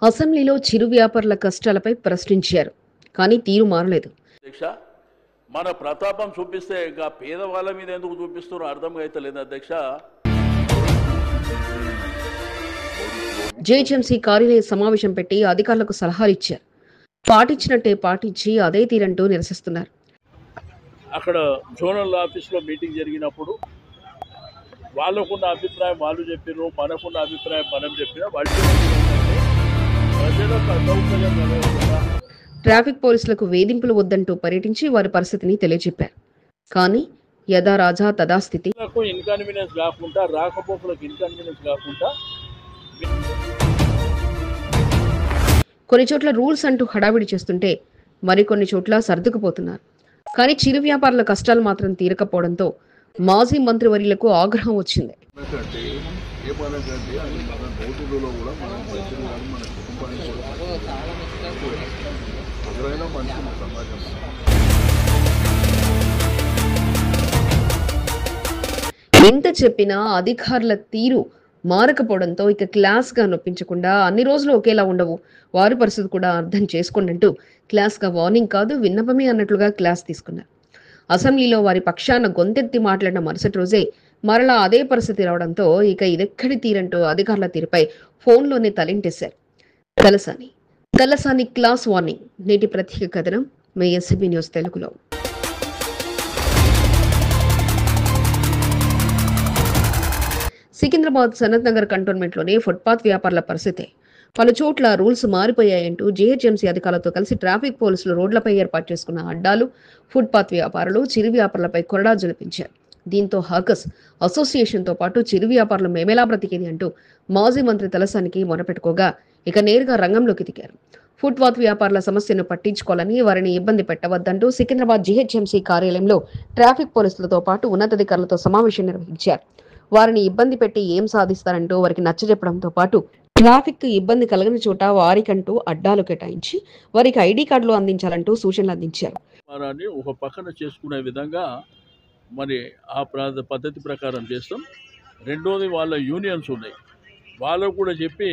అసెంబ్లీలో చిరు వ్యాపారుల కష్టాలపై ప్రశ్నించారు. కానీ తీరు మారలేదు. అధ్యక్ష, మన ప్రతాపం చూపిస్తే ఇంకా పేదవాళ్ళ మీద ఎందుకు చూపిస్తున్నారో అర్థం అయితలేదు అధ్యక్ష. జీహెచ్ఎంసీ కార్యాలయ సమావేశం పెట్టి అధికారులకు సలహాలు ఇచ్చారు. పాటించినట్టే పాటించి అదే తీరంటూ నిరసిస్తున్నారు. అక్కడ జోనల్ ఆఫీస్లో మీటింగ్ జరిగినప్పుడు వాళ్ళకున్న అభిప్రాయం వాళ్ళు చెప్పినారు, మనకున్న అభిప్రాయం మనం చెప్పినా వాళ్ళు ప్రజలకు అసౌకర్యం కలగకుండా ట్రాఫిక్ పోలీసులకు వేధింపులు వద్దంటూ పర్యటించి వారి పరిస్థితిని తెలియజెప్పారు. కానీ యథా రాజా తదా స్థితి. ఇన్కన్వీనియన్స్ కాకుండా, రాకపోకలకు ఇన్కన్వీనియన్స్ కాకుండా కొన్ని చోట్ల రూల్స్ అంటూ హడావిడి చేస్తుంటే మరికొన్ని చోట్ల సర్దుకుపోతున్నారు. కానీ చిరు వ్యాపారుల కష్టాలు మాత్రం తీరకపోవడంతో మాజీ మంత్రివర్యులకు ఆగ్రహం వచ్చింది. ఎంత చెప్పినా అధికారుల తీరు మారకపోవడంతో ఇక క్లాస్ గా నొప్పించకుండా అన్ని రోజులు ఒకేలా ఉండవు, వారి పరిస్థితి కూడా అర్థం చేసుకోండి అంటూ క్లాస్ గా వార్నింగ్ కాదు విన్నపమే అన్నట్లుగా క్లాస్ తీసుకున్నారు. అసెంబ్లీలో వారి పక్షాన గొంతెత్తి మాట్లాడిన మరుసటి రోజే మరలా అదే పరిస్థితి రావడంతో ఇక ఇదెక్కడి తీరంటూ అధికారుల తీరుపై ఫోన్లోనే తలింటేశారు. Talasani class warning. నేటి ప్రత్యేక కథనం మీ ఎస్సీబీ న్యూస్ తెలుగులో. సికింద్రాబాద్ సనత్ నగర్ కంటోన్మెంట్లోని ఫుట్పాత్ వ్యాపారుల పరిస్థితి. పలు చోట్ల రూల్స్ మారిపోయాయంటూ జీహెచ్ఎంసీ అధికారులతో కలిసి ట్రాఫిక్ పోలీసులు రోడ్లపై ఏర్పాటు చేసుకున్న అడ్డాలు, ఫుట్పాత్ వ్యాపారులు, చిరు వ్యాపారులపై కొరడా జలిపించారు. దీంతో హాకర్స్ అసోసియేషన్తో పాటు చిరు వ్యాపారులు మేమేలా బ్రతికేది అంటూ మాజీ మంత్రి తలసానికి మొరపెట్టుకోగా ఇక నేరుగా రంగంలోకి దిగారు. ఫుట్పాత్ వ్యాపారుల సమస్యను పట్టించుకోవాలని, వారిని ఇబ్బంది పెట్టవద్దంటూ సికింద్రాబాద్ జీహెచ్ఎంసీ కార్యాలయంలో ట్రాఫిక్ పోలీసులతో పాటు ఉన్నతాధికారులతో సమావేశం నిర్వహించారు. వారిని ఇబ్బంది పెట్టి ఏం సాధిస్తారంటూ వారికి నచ్చజెప్పడంతో పాటు ట్రాఫిక్ ఇబ్బంది కలగని చోట వారికంటూ అడ్డాలు కేటాయించి వారికి ఐడి కార్డులు అందించాలంటూ సూచనలు అందించారు. ఒక పక్కన చేసుకునే విధంగా మరి ఆ పద్ధతి ప్రకారం చేస్తాం. రెండోది వాళ్ళ యూనియన్స్ ఉన్నాయి, వాళ్ళకు కూడా చెప్పి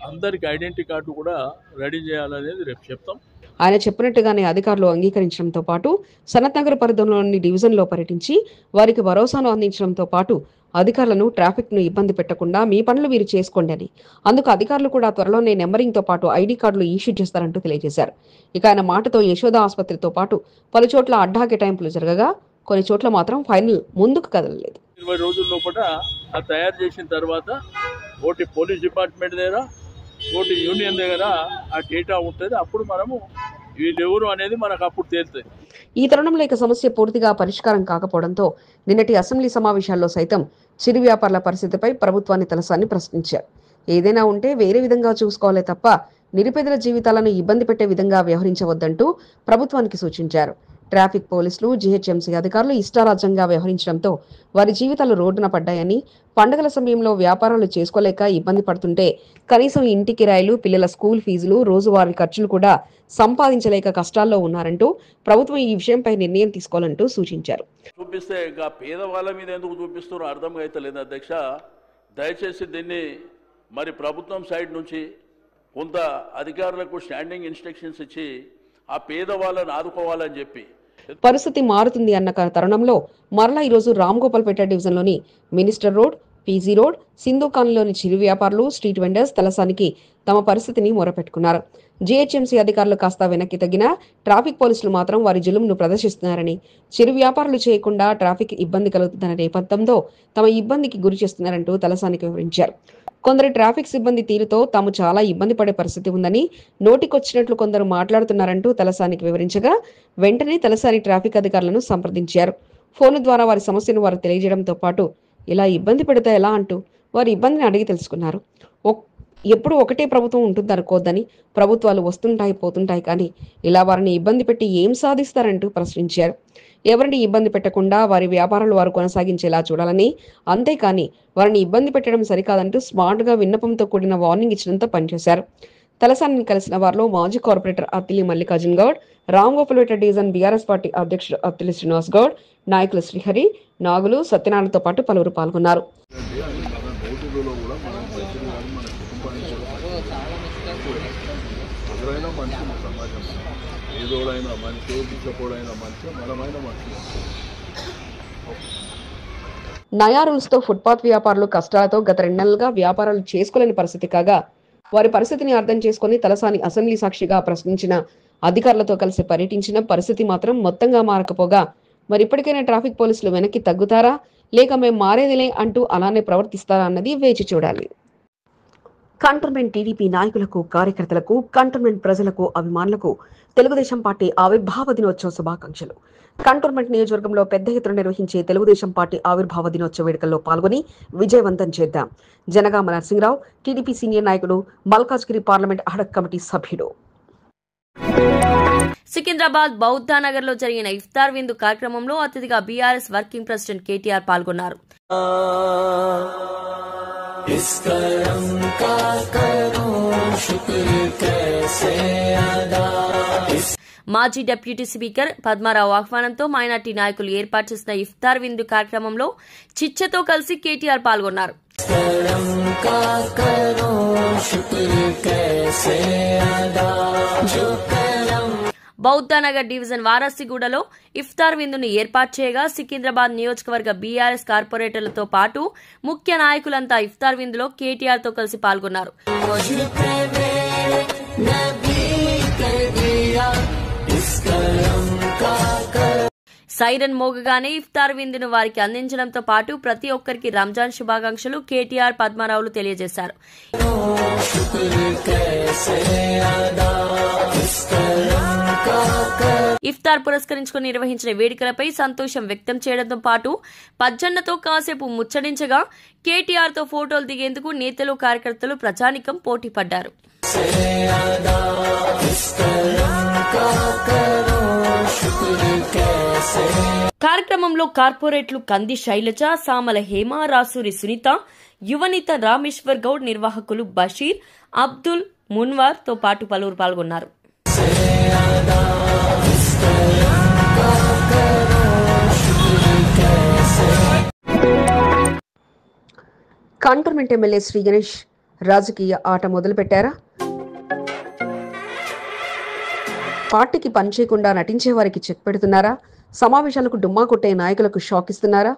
అందరికి ఐడెంటిటీ కార్డు కూడా రెడీ చేయాలనేది రేపు చెప్తాం. ఆయన చెప్పినట్టుగానే అధికారులు అంగీకరించడంతో పాటు సనత్ నగర్ పరిధిలోని డివిజన్లో పర్యటించి వారికి భరోసాను అందించడంతో పాటు అధికారులను ట్రాఫిక్ ను ఇబ్బంది పెట్టకుండా మీ పనులు మీరు చేసుకోండి అని, అందుకు అధికారులు కూడా త్వరలోనే నెంబరింగ్ తో పాటు ఐడి కార్డులు ఇష్యూ చేస్తారంటూ తెలియజేశారు. ఇక ఆయన మాటతో యశోద ఆసుపత్రితో పాటు పలు చోట్ల అడ్డా కేటాయింపులు జరగగా కొన్ని చోట్ల మాత్రం ఫైనల్ ముందుకు కదలలేదు. 20 రోజుల్లో కూడా అది తయారు చేసిన తర్వాత ఒకటి పోలీస్ డిపార్ట్మెంట్ దగ్గర, ఒకటి యూనియన్ దగ్గర ఆ డేటా ఉంటుంది. అప్పుడు మనము వీళ్ళెవరు అనేది మనకు అప్పుడు తేలుతుంది. ఈ తరుణంలో ఇక సమస్య పూర్తిగా పరిష్కారం కాకపోవడంతో నిన్నటి అసెంబ్లీ సమావేశాల్లో సైతం చిరు వ్యాపారుల పరిస్థితిపై ప్రభుత్వాన్ని తలసాని ప్రశ్నించారు. ఏదైనా ఉంటే వేరే విధంగా చూసుకోవాలే తప్ప నిరుపేదల జీవితాలను ఇబ్బంది పెట్టే విధంగా వ్యవహరించవద్దంటూ ప్రభుత్వానికి సూచించారు. ట్రాఫిక్ పోలీసులు, జీహెచ్ఎంసీ అధికారులు ఇష్టారాజ్యంగా వ్యవహరించడంతో వారి జీవితాలు రోడ్డున పడ్డాయని, పండుగల సమయంలో వ్యాపారాలు చేసుకోలేక ఇబ్బంది పడుతుంటే కనీసం ఇంటి కిరాయిలు, పిల్లల స్కూల్ ఫీజులు, రోజువారీ ఖర్చులు కూడా సంపాదించలేక కష్టాల్లో ఉన్నారంటూ ప్రభుత్వం ఈ విషయంపై నిర్ణయం తీసుకోవాలంటూ సూచించారు. చూపిస్తే ఇంకా పేదవాళ్ళ మీద ఎందుకు చూపిస్తున్నారో అర్థం అయితలేదు అధ్యక్ష. దయచేసి దీన్ని మరి ప్రభుత్వం సైడ్ నుంచి కొంత అధికారులకు స్టాండింగ్ ఇన్స్ట్రక్షన్స్ ఇచ్చి ఆ పేదవాళ్ళని ఆదుకోవాలని చెప్పి. పరిస్థితి మారుతుంది అన్న తరుణంలో మరలా ఈరోజు రామ్గోపాల్పేట డివిజన్లోని minister road, PG road, Sindhu కాలనీలోని చిరు వ్యాపారులు, స్ట్రీట్ వెండర్స్ తలసానికి తమ పరిస్థితిని మొరపెట్టుకున్నారు. జీహెచ్ఎంసీ అధికారులు కాస్త వెనక్కి తగ్గినా ట్రాఫిక్ పోలీసులు మాత్రం వారి జులుంను ప్రదర్శిస్తున్నారని, చిరు వ్యాపారులు చేయకుండా ట్రాఫిక్ ఇబ్బంది కలుగుతుందన్న నేపథ్యంతో తమ ఇబ్బందికి గురి చేస్తున్నారంటూ తలసానికి వివరించారు. కొందరు ట్రాఫిక్ సిబ్బంది తీరుతో తాము చాలా ఇబ్బంది పడే పరిస్థితి ఉందని, నోటికొచ్చినట్లు కొందరు మాట్లాడుతున్నారంటూ తలసానికి వివరించగా వెంటనే తలసాని ట్రాఫిక్ అధికారులను సంప్రదించారు. ఫోను ద్వారా వారి సమస్యను వారు తెలియజేయడంతో పాటు ఇలా ఇబ్బంది పెడితే ఎలా అంటూ వారి ఇబ్బందిని అడిగి తెలుసుకున్నారు. ఎప్పుడు ఒకటే ప్రభుత్వం ఉంటుందనుకోద్దని, ప్రభుత్వాలు వస్తుంటాయి పోతుంటాయి, కానీ ఇలా వారిని ఇబ్బంది పెట్టి ఏం సాధిస్తారంటూ ప్రశ్నించారు. ఎవరిని ఇబ్బంది పెట్టకుండా వారి వ్యాపారాలు వారు కొనసాగించేలా చూడాలని, అంతేకాని వారిని ఇబ్బంది పెట్టడం సరికాదంటూ స్మార్ట్ గా విన్నపంతో కూడిన వార్నింగ్ ఇచ్చడంతో పనిచేశారు. తలసానిని కలిసిన వారిలో మాజీ corporator Attili Mallikarjun Goud, Ramgopalpet division BRS party అధ్యక్షుడు అత్తిలి శ్రీనివాస్ గౌడ్, నాయకులు శ్రీహరి, నాగులు, సత్యనారాయణతో పాటు పలువురు పాల్గొన్నారు. ఎవరైనా మనిషి సమాజం, ఏదోడైనా మనిషి, బిచ్చపోడైనా మనిషి, మనమైన మనిషి. నయా రూల్స్ తో ఫుట్పాత్ వ్యాపారులు కష్టాలతో గత 2 నెలలుగా వ్యాపారాలు చేసుకోలేని పరిస్థితి కాగా వారి పరిస్థితిని అర్థం చేసుకుని తలసాని అసెంబ్లీ సాక్షిగా ప్రశ్నించిన అధికారులతో కలిసి పర్యటించిన పరిస్థితి మాత్రం మొత్తంగా మారకపోగా మరి ఇప్పటికైనా ట్రాఫిక్ పోలీసులు వెనక్కి తగ్గుతారా లేక మేము మారేదిలే అంటూ అలానే ప్రవర్తిస్తారా అన్నది వేచి చూడాలి. కంటోన్మెంట్ టీడీపీ నాయకులకు, కార్యకర్తలకు, కంటోన్మెంట్ ప్రజలకు, అభిమానులకు తెలుగుదేశం పార్టీ ఆవిర్భావ దినోత్సవ శుభాకాంక్షలు. కంటోన్మెంట్ నియోజకవర్గంలో పెద్ద ఎత్తున నిర్వహించే తెలుగుదేశం పార్టీ ఆవిర్భావ దినోత్సవ వేడుకల్లో పాల్గొని విజయవంతం చేద్దాం. జనగామ నరసింహరావు, టీడీపీ సీనియర్ నాయకుడు, మల్కాజ్గిరి పార్లమెంట్ అహడక్ కమిటీ సభ్యుడు. సికింద్రాబాద్ బౌద్ధానగర్ లో జరిగిన ఇఫ్తార్ విందు కార్యక్రమంలో అతిథిగా బీఆర్ఎస్ వర్కింగ్ ప్రెసిడెంట్ కేటీఆర్ పాల్గొన్నారు. మాజీ డిప్యూటీ స్పీకర్ పద్మారావు ఆహ్వానంతో మైనార్టీ నాయకులు ఏర్పాటు చేసిన ఇఫ్తార్ విందు కార్యక్రమంలో చిచ్చతో కలిసి కేటీఆర్ పాల్గొన్నారు. బౌద్ధానగర్ డివిజన్ వారసిగూడలో ఇఫ్తార్ విందును ఏర్పాటు చేయగా సికింద్రాబాద్ నియోజకవర్గ బీఆర్ఎస్ కార్పొరేటర్లతో పాటు ముఖ్య నాయకులంతా ఇఫ్తార్ విందులో కేటీఆర్ తో కలిసి పాల్గొన్నారు. సైరన్ మోగగానే ఇఫ్తార్ విందును వారికి అందించడంతో పాటు ప్రతి ఒక్కరికి రంజాన్ శుభాకాంక్షలు కేటీఆర్, పద్మారావులు తెలియజేశారు. ఇఫ్తార్ పురస్కరించుకుని నిర్వహించిన వేడుకలపై సంతోషం వ్యక్తం చేయడంతో పాటు పజ్జన్నతో కాసేపు ముచ్చడించగా కేటీఆర్ తో ఫోటోలు దిగేందుకు నేతలు, కార్యకర్తలు, ప్రజానికం పోటీ పడ్డారు. కార్యక్రమంలో కార్పొరేట్లు కంది శైలజ, సామల హేమ, రాసూరి సునీత, యువనేత రామేశ్వర్ గౌడ్, నిర్వాహకులు బషీర్, అబ్దుల్, మున్వార్ తో పాటు పలువురు పాల్గొన్నారు. కంటోన్మెంట్ ఎమ్మెల్యే శ్రీ గణేష్ రాజకీయ ఆట మొదలుపెట్టారా? పార్టీకి పనిచేయకుండా నటించే వారికి చెక్ పెడుతున్నారా? సమావేశాలకు డుమ్మా కొట్టే నాయకులకు షాక్ ఇస్తున్నారా?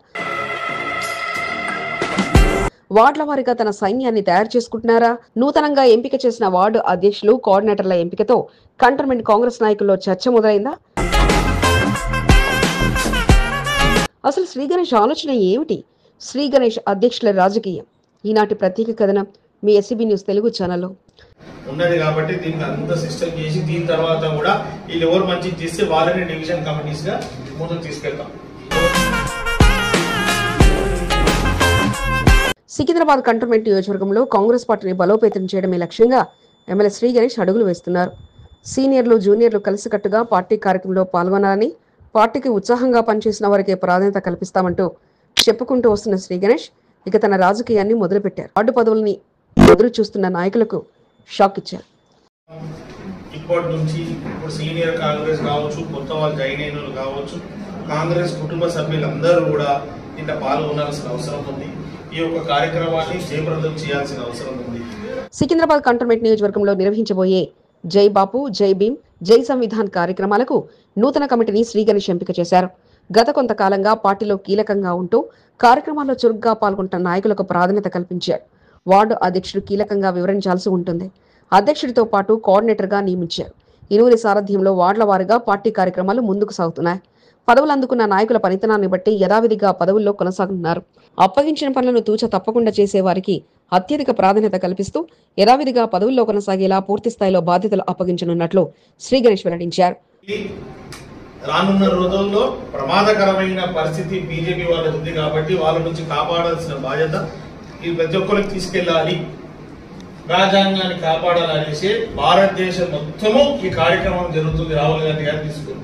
వార్డుల వారీగా తన సైన్యాన్ని తయారు చేసుకుంటున్నారా? నూతనంగా ఎంపిక చేసిన వార్డు అధ్యక్షులు, కోఆర్డినేటర్ల ఎంపికతో కంటోన్మెంట్ కాంగ్రెస్ నాయకుల్లో చర్చ మొదలైందా? అసలు శ్రీ గణేష్ ఆలోచన ఏమిటి? శ్రీ గణేష్ అధ్యక్షుల రాజకీయం ఈనాటి ప్రత్యేక కథనం మీ ఎస్సీబీ న్యూస్ తెలుగు ఛానల్లో ఉన్నది. కాబట్టి దీనికి అంత సిస్టమ్ చేసి దీని తర్వాత కూడా వీళ్ళు ఎవరు మంచి చేస్తే వాళ్ళని డివిజన్ కమిటీస్ గా ముందుకు తీసుకెళ్తాం. సికింద్రాబాద్ కంటోన్మెంట్ నియోజకవర్గంలో కాంగ్రెస్ పార్టీని బలోపేతం చేయడమే లక్ష్యంగా ఎమ్మెల్యే శ్రీ గణేష్ అడుగులు వేస్తున్నారు. సీనియర్లు, జూనియర్లు కలిసికట్టుగా పార్టీ కార్యక్రమంలో పాల్గొనాలని, పార్టీకి ఉత్సాహంగా పనిచేసిన వారికి ప్రాధాన్యత కల్పిస్తామంటూ చెప్పుకుంటూ వస్తున్న శ్రీ గణేష్ ఇక తన రాజకీయాన్ని మొదలుపెట్టారు. వార్డు పదవుల్ని ఎదురు చూస్తున్న నాయకులకు షాక్ ఇచ్చారు. ఇప్పటి నుంచి ఇప్పుడు సీనియర్ కాంగ్రెస్ కావచ్చు, కొత్త వాళ్ళు జాయిన్ అయిన వాళ్ళు కావచ్చు, కాంగ్రెస్ కుటుంబ సభ్యులందరూ కూడా ఇంత పాల్గొనాల్సిన అవసరం ఉంది. ఈ యొక్క కార్యక్రమాన్ని జయప్రదం చేయాల్సిన అవసరం ఉంది. సికింద్రాబాద్ కంటోన్మెంట్ నియోజకవర్గంలో నిర్వహించబోయే జై బాపు, జై భీమ్, జై సంవిధాన్ కార్యక్రమాలకు నూతన కమిటీని శ్రీ గణేష్ ఎంపిక చేశారు. గత కొంతకాలంగా పార్టీలో కీలకంగా ఉంటూ కార్యక్రమాల్లో చురుగ్గా పాల్గొంటున్న నాయకులకు ప్రాధాన్యత కల్పించారు. వార్డు అధ్యక్షుడు కీలకంగా వివరించాల్సి ఉంటుంది. అధ్యక్షుడితో పాటు కోఆర్డినేటర్గా నియమించారు. ఇరువురి సారథ్యంలో వార్డుల వారీగా పార్టీ కార్యక్రమాలు ముందుకు సాగుతున్నాయి. పదవులు అందుకున్న నాయకుల పనితనాన్ని బట్టి యథావిధిగా పదవుల్లో కొనసాగుతున్నారు. అప్పగించిన పనులను తూచ తప్పకుండా చేసే వారికి అత్యధిక ప్రాధాన్యత కల్పిస్తూ యథావిధిగా పదవుల్లో కొనసాగేలా పూర్తి స్థాయిలో బాధ్యతలు అప్పగించనున్నట్లు శ్రీ గణేష్ వెల్లడించారు. రానున్న రోజుల్లో ప్రమాదకరమైన పరిస్థితి బీజేపీ వాళ్ళకు ఉంది కాబట్టి వాళ్ళ నుంచి కాపాడాల్సిన బాధ్యత ఈ ప్రతి ఒక్కరికి తీసుకెళ్లాలి, రాజ్యాంగాన్ని కాపాడాలనేసి భారతదేశం మొత్తము ఈ కార్యక్రమం జరుగుతుంది. రాహుల్ గాంధీ గారు తీసుకుని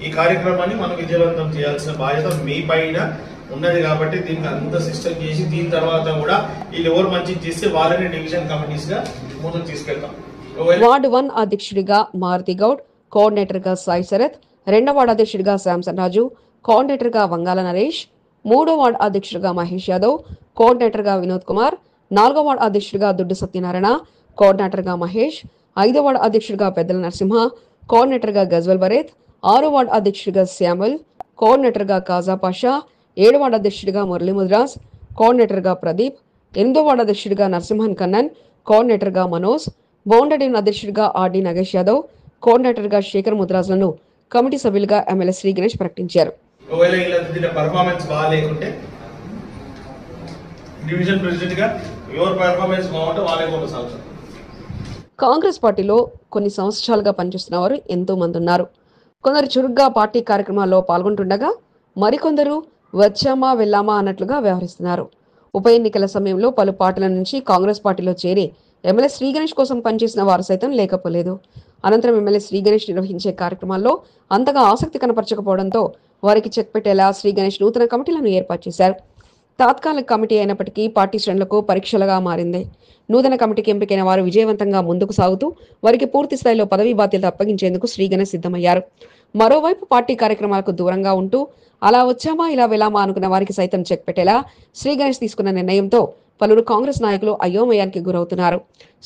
ఈ కార్యక్రమాన్ని మనం విజయవంతం చేయాల్సిన బాధ్యత మీ పైన ఉన్నది. కాబట్టి దీనికి అంత సిస్టమ్ చేసి దీని తర్వాత కూడా వీళ్ళు ఎవరు మంచి చేస్తే వాళ్ళని డివిజన్ కమిటీస్ గా ముందుకు తీసుకెళ్తాం. వార్డు 1 అధ్యక్షుడిగా మారుతి గౌడ్, కోఆర్డినేటర్ గా సాయి శరత్, 2వ వార్డు అధ్యక్షుడిగా శాంసన్ రాజు, కోఆర్డినేటర్ గా వంగాల నరేష్, 3వ వార్డు అధ్యక్షుడిగా మహేష్ యాదవ్, కోఆర్డినేటర్ గా వినోద్ కుమార్, 4వ వార్డు అధ్యక్షుడిగా దుడ్డు సత్యనారాయణ, కోఆర్డినేటర్గా మహేష్, 5వ వార్డు అధ్యక్షుడిగా పెద్దల నరసింహ, కోఆర్డినేటర్గా గజ్వల్ బరేత్, 6వ వార్డు అధ్యక్షుడిగా శ్యామల్, కోఆర్డినేటర్గా కాజా పాషా, 7వ వార్డు అధ్యక్షుడిగా మురళీ ముద్రాజ్, కోఆర్డినేటర్గా ప్రదీప్, 8వ వార్డు అధ్యక్షుడిగా నరసింహన్ కన్నన్, కోఆర్డినేటర్గా మనోజ్, బౌండరీ డివిజన్ అధ్యక్షుడిగా ఆర్డి నగేష్ యాదవ్, కోఆర్డినేటర్గా శేఖర్ ముద్రాజ్లను కమిటీ సభ్యులుగా ఎమ్మెల్యే శ్రీ గణేష్ ప్రకటించారు. పర్ఫార్మెన్స్ బాగాలేకుంటే డివిజన్ ప్రెసిడెంట్ గా ఎవరు పర్ఫార్మెన్స్ బాగుంటే వాళ్ళే కొనసాగుతారు. కాంగ్రెస్ పార్టీలో కొన్ని సంవత్సరాలుగా పనిచేస్తున్న వారు ఎంతో మంది ఉన్నారు. కొందరు చురుగ్గా పార్టీ కార్యక్రమాల్లో పాల్గొంటుండగా మరికొందరు వచ్చామా వెళ్ళామా అన్నట్లుగా వ్యవహరిస్తున్నారు. ఉప ఎన్నికల సమయంలో పలు పార్టీల నుంచి కాంగ్రెస్ పార్టీలో చేరి ఎమ్మెల్యే శ్రీ గణేష్ కోసం పనిచేసిన వారు సైతం లేకపోలేదు. అనంతరం ఎమ్మెల్యే శ్రీ గణేష్ నిర్వహించే కార్యక్రమాల్లో అంతగా ఆసక్తి కనపరచకపోవడంతో వారికి చెక్ పెట్టేలా శ్రీ గణేష్ నూతన కమిటీలను ఏర్పాటు చేశారు. తాత్కాలిక కమిటీ అయినప్పటికీ పార్టీ శ్రేణులకు పరీక్షలుగా మారింది. నూతన కమిటీకి ఎంపికైన వారు విజయవంతంగా ముందుకు సాగుతూ వారికి పూర్తి స్థాయిలో పదవీ బాధ్యతలు అప్పగించేందుకు శ్రీ గణేష్ సిద్ధమయ్యారు. మరోవైపు పార్టీ కార్యక్రమాలకు దూరంగా ఉంటూ అలా వచ్చామా ఇలా వెళ్ళామా అనుకున్న వారికి సైతం చెక్ పెట్టేలా శ్రీ గణేష్ తీసుకున్న నిర్ణయంతో పలువురు కాంగ్రెస్ నాయకులు అయోమయానికి గురవుతున్నారు.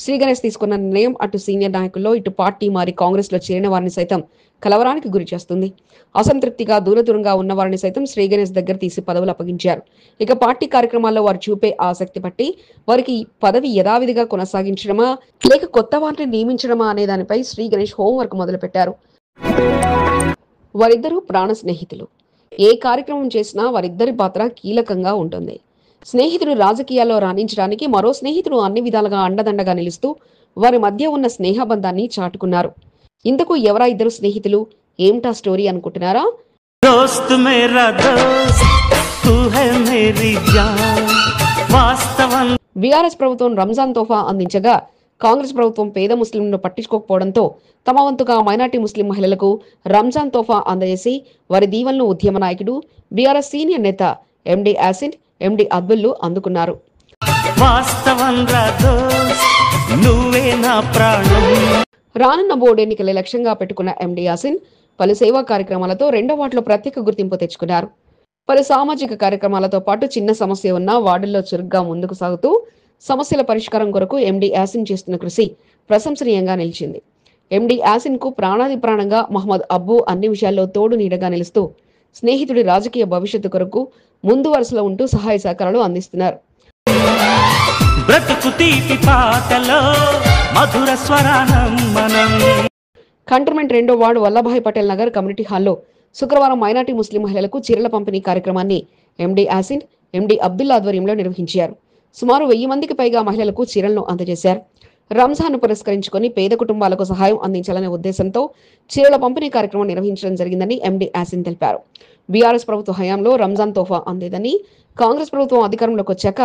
శ్రీ గణేష్ తీసుకున్న నిర్ణయం అటు సీనియర్ నాయకుల్లో ఇటు పార్టీ మారి కాంగ్రెస్ లో చేరిన వారిని సైతం కలవరానికి గురి చేస్తుంది. అసంతృప్తిగా దూరంగా ఉన్న వారిని సైతం శ్రీ గణేష్ దగ్గర తీసి పదవులు అప్పగించారు. ఇక పార్టీ కార్యక్రమాల్లో వారు చూపే ఆసక్తి బట్టి వారికి పదవి యథావిధిగా కొనసాగించడమా లేక కొత్త వారిని నియమించడమా అనే దానిపై శ్రీ గణేష్ హోంవర్క్ మొదలుపెట్టారు. వారిద్దరూ ప్రాణ స్నేహితులు. ఏ కార్యక్రమం చేసినా వారిద్దరి పాత్ర కీలకంగా ఉంటుంది. స్నేహితుడు రాజకీయాల్లో రాణించడానికి మరో స్నేహితుడు అన్ని విధాలుగా అండదండగా నిలుస్తూ వారి మధ్య ఉన్న స్నేహబంధాన్ని చాటుకున్నారు. ఇంతకు ఎవరా ఇద్దరు స్నేహితులు, ఏమిటా స్టోరీ అనుకుంటున్నారా? బీఆర్ఎస్ ప్రభుత్వం రంజాన్ తోఫా అందించగా కాంగ్రెస్ ప్రభుత్వం పేద ముస్లింలను పట్టించుకోకపోవడంతో తమ వంతుగా మైనార్టీ ముస్లిం మహిళలకు రంజాన్ తోఫా అందజేసి వారి దీవెనలు ఉద్యమ నాయకుడు బీఆర్ఎస్ సీనియర్ నేత ఎండి యాసిన్, ఎండి అబ్దుల్లు అందుకున్నారు. రానున్న బోర్డు ఎన్నికల లక్ష్యంగా పెట్టుకున్న ఎండి యాసిన్ పలు సేవా కార్యక్రమాలతో 2వ వార్డులో ప్రత్యేక గుర్తింపు తెచ్చుకున్నారు. పలు సామాజిక కార్యక్రమాలతో పాటు చిన్న సమస్య ఉన్న వార్డుల్లో చురుగ్గా ముందుకు సాగుతూ సమస్యల పరిష్కారం కొరకు ఎండి యాసిన్ చేస్తున్న కృషి ప్రశంసనీయంగా నిలిచింది. ఎండి యాసిన్ కు ప్రాణాది ప్రాణంగా మహమ్మద్ అబ్బు అన్ని విషయాల్లో తోడు నీడగా నిలుస్తూ స్నేహితుడి రాజకీయ భవిష్యత్తు కొరకు ముందు వరుసలో ఉంటూ సహాయ సహకారాలు అందిస్తున్నారు. కంటోన్మెంట్ 2వ వార్డు వల్లభాయ్ పటేల్ నగర్ కమ్యూనిటీ హాల్లో శుక్రవారం మైనార్టీ ముస్లిం మహిళలకు చీరల పంపిణీ కార్యక్రమాన్ని ఎండి యాసిన్, ఎండి అబ్దుల్లా ఆధ్వర్యంలో నిర్వహించారు. సుమారు 1000 మందికి పైగా మహిళలకు చీరలను అందజేశారు. రంజాన్ పురస్కరించుకొని పేద కుటుంబాలకు సహాయం అందించాలనే ఉద్దేశంతో చీరల పంపిణీ కార్యక్రమం నిర్వహించడం జరిగిందని ఎండి యాసిన్ తెలిపారు. బీఆర్ఎస్ ప్రభుత్వ హయాంలో రంజాన్ తోఫా అందేదని, కాంగ్రెస్ ప్రభుత్వం అధికారంలోకి వచ్చాక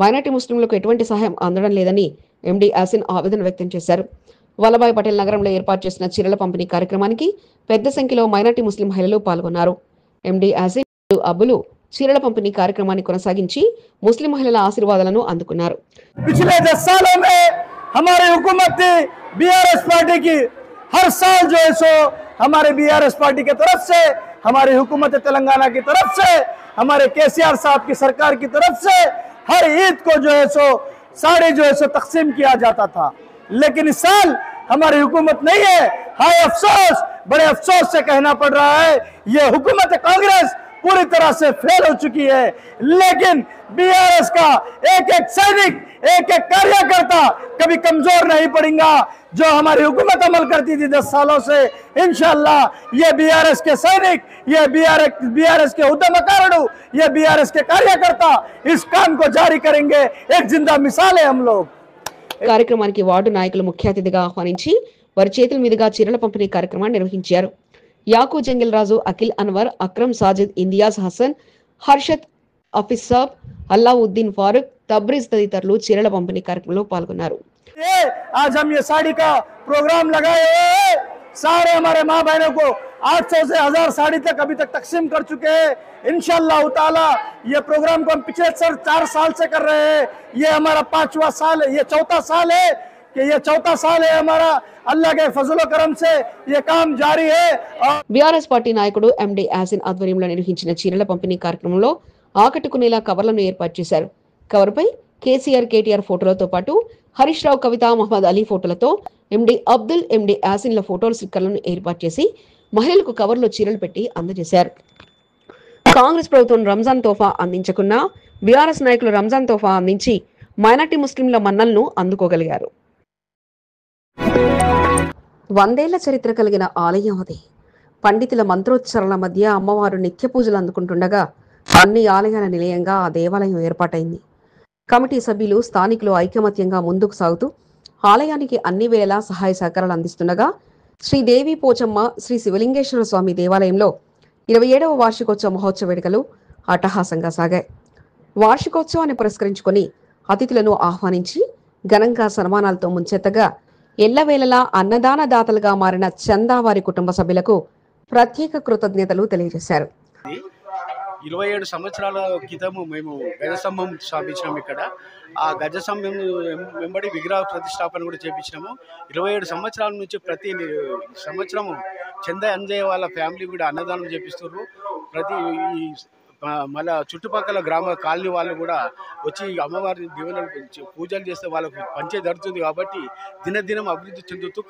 మైనార్టీ ముస్లింలకు ఎటువంటి సహాయం అందడం లేదని ఎండి యాసిన్ ఆవేదన వ్యక్తం చేశారు. వల్లభాయ్ పటేల్ నగరంలో ఏర్పాటు చేసిన చీరల పంపిణీ కార్యక్రమానికి పెద్ద సంఖ్యలో మైనార్టీ ముస్లిం మహిళలు పాల్గొన్నారు. ఎండి యాసిన్, అబ్బులు చీరల పంపిణీ కార్యక్రమాన్ని కొనసాగించి ముస్లిం మహిళల ఆశీర్వాదాలను అందుకున్నారు. पिछले 10 सालों में हमारी हुकूमत थी बीआरएस पार्टी की, हर साल जो है सो हमारे बीआरएस पार्टी की तरफ से, हमारी हुकूमत तेलंगाना की तरफ से, हमारे केसीआर साहब की सरकार की तरफ से हर ईद को जो है सो साड़ी जो है सो तकसीम किया जाता था. लेकिन इस साल हमारी हुकूमत नहीं है. हाय अफसोस, बड़े अफसोस से कहना पड़ रहा है, ये हुकूमत कांग्रेस पूरी तरह से फेल हो चुकी है. लेकिन बीआरएस का एक एक सैनिक, एक एक कार्यकर्ता कभी कमजोर नहीं पड़ेगा. जो हमारी हुकूमत अमल करती थी 10 सालों से, इंशाअल्लाह ये बीआरएस के सैनिक, ये बीआरएस के उद्यमकारणु, ये बीआरएस के कार्यकर्ता इस काम को जारी करेंगे. एक जिंदा मिसाल है हम लोग. కార్యక్రమానికి వార్డు నాయకులు ముఖ్య అతిథిగా ఆహ్వానించి వారి చేతుల మీదుగా చీరల పంపిణీ కార్యక్రమాన్ని నిర్వహించారు. యాకూ జంగిల్ రాజు, అఖిల్ అన్వర్, అక్రమ్ సాజిద్, ఇందియాజ్ హసన్, హర్షద్ హఫీజ్ సాబ్, అల్లావుద్దీన్ ఫారూక్, తబ్రీజ్ తదితరులు చీరల పంపిణీ కార్యక్రమంలో పాల్గొన్నారు. आज हम ये साड़ी का प्रोग्राम लगाए हुए हैं. सारे हमारे माँ बहनों को 800 से 1000 साड़ी तक अभी तक तकसीम कर चुके हैं. इंशाअल्लाह ताला ये प्रोग्राम को हम पिछले 4 साल से कर रहे हैं. ये हमारा 5वां साल है, ये 4था साल है कि ये 4था साल है हमारा. अल्लाह के फजल करम से ये काम जारी है. బీఆర్ఎస్ పార్టీ నాయకుడు ఎండి యాసిన్ ఆధ్వర్యంలో నిర్వహించిన చీరల పంపిణీ కార్యక్రమంలో ఆకట్టుకునేలా కవర్లను ఏర్పాటు చేశారు. కవర్పై కేసీఆర్ కేటీఆర్ ఫోటోలతో పాటు హరీష్ రావు, కవిత, మహమ్మద్ అలీ ఫోటోలతో ఎండి అబ్దుల్, ఎండి యాసిన్ల ఫోటోల స్టిక్కర్లను ఏర్పాటు చేసి మహిళలకు కవర్లో చీరలు పెట్టి అందజేశారు. కాంగ్రెస్ ప్రభుత్వం రంజాన్ తోఫా అందించకున్నా బీఆర్ఎస్ నాయకులు రంజాన్ తోఫా అందించి మైనార్టీ ముస్లింల మన్నలను అందుకోగలిగారు. 100 ఏళ్ల చరిత్ర కలిగిన ఆలయం అది. పండితుల మంత్రోచ్చరణల మధ్య అమ్మవారు నిత్య పూజలు అందుకుంటుండగా అన్ని ఆలయాల నిలయంగా ఆ దేవాలయం ఏర్పాటైంది. కమిటీ సభ్యులు, స్థానికులు ఐకమత్యంగా ముందుకు సాగుతూ ఆలయానికి అన్ని వేళలా సహాయ సహకారాలు అందిస్తుండగా శ్రీదేవి పోచమ్మ శ్రీ శివలింగేశ్వర స్వామి దేవాలయంలో 27వ వార్షికోత్సవ మహోత్సవ వేడుకలు అట్టహాసంగా సాగాయి. వార్షికోత్సవాన్ని పురస్కరించుకొని అతిథులను ఆహ్వానించి ఘనంగా సన్మానాలతో ముంచెత్తగా ఎల్లవేళలా అన్నదాన దాతలుగా మారిన చందా వారి కుటుంబ సభ్యులకు ప్రత్యేక కృతజ్ఞతలు తెలియజేశారు. 27 సంవత్సరాల క్రితము మేము గజస్తంభం స్థాపించినాము. ఇక్కడ ఆ గజస్తంభం వెంబడి విగ్రహ ప్రతిష్టాపన కూడా చేపించినాము. 27 సంవత్సరాల నుంచి ప్రతి సంవత్సరము చందా అంజయ్య వాళ్ళ ఫ్యామిలీ కూడా అన్నదానం చేపిస్తున్నారు. ప్రతి మళ్ళా చుట్టుపక్కల గ్రామ కాలనీ వాళ్ళు కూడా వచ్చి అమ్మవారి దీవెనలు పూజలు చేస్తే వాళ్ళకు పంచే జరుగుతుంది. కాబట్టి దినదినం అభివృద్ధి చెందుతూ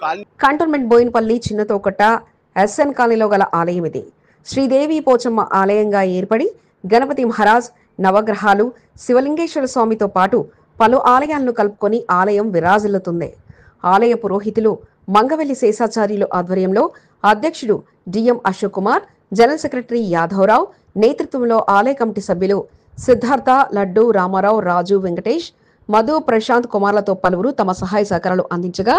కంటోన్మెంట్ బోయినపల్లి చిన్నతోకట్ట ఎస్ఎన్ కాలనీలో గల ఆలయం ఇది. శ్రీదేవి పోచమ్మ ఆలయంగా ఏర్పడి గణపతి మహారాజ్, నవగ్రహాలు, శివలింగేశ్వర స్వామితో పాటు పలు ఆలయాలను కలుపుకొని ఆలయం విరాజిల్లుతుంది. ఆలయ పురోహితులు మంగవెల్లి శేషాచార్యులు ఆధ్వర్యంలో అధ్యక్షుడు DM Ashok Kumar, general secretary Yadavarao నేతృత్వంలో ఆలయ కమిటీ సభ్యులు సిద్ధార్థ, లడ్డు, రామారావు, రాజు, వెంకటేష్, మధు, ప్రశాంత్ కుమార్లతో పలువురు తమ సహాయ సహకారాలు అందించగా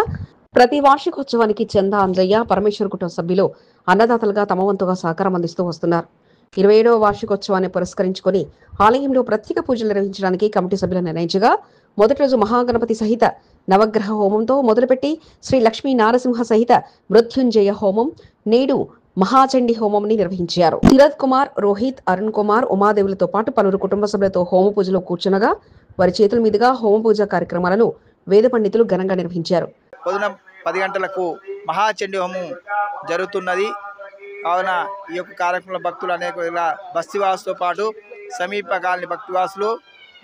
ప్రతి వార్షికోత్సవానికి చందా అంజయ్య, పరమేశ్వర్ కుటుంబ సభ్యులు అన్నదాతలుగా తమ వంతుగా సహకారం అందిస్తూ వస్తున్నారు. 27వ వార్షికోత్సవాన్ని పురస్కరించుకొని ఆలయంలో ప్రత్యేక పూజలు నిర్వహించడానికి కమిటీ సభ్యులు నిర్ణయించగా మొదటి రోజు మహాగణపతి సహిత నవగ్రహ హోమంతో మొదలుపెట్టి శ్రీ లక్ష్మీ నారసింహ సహిత మృత్యుంజయ హోమం, నేడు మహాచండి హోమంని నిర్వహించారు. శరత్ కుమార్, రోహిత్, అరుణ్ కుమార్, ఉమాదేవులతో పాటు పలువురు కుటుంబ సభ్యులతో హోమ పూజలో కూర్చునగా వారి చేతుల మీదుగా హోమ పూజ కార్యక్రమాలను వేద పండితులు ఘనంగా నిర్వహించారు. పొద్దున 10 గంటలకు మహాచండి హోమం జరుగుతున్నది. కావున ఈ యొక్క కార్యక్రమంలో భక్తులు అనేక బస్తీవాసులతో పాటు సమీప కాలనీ భక్తివాసులు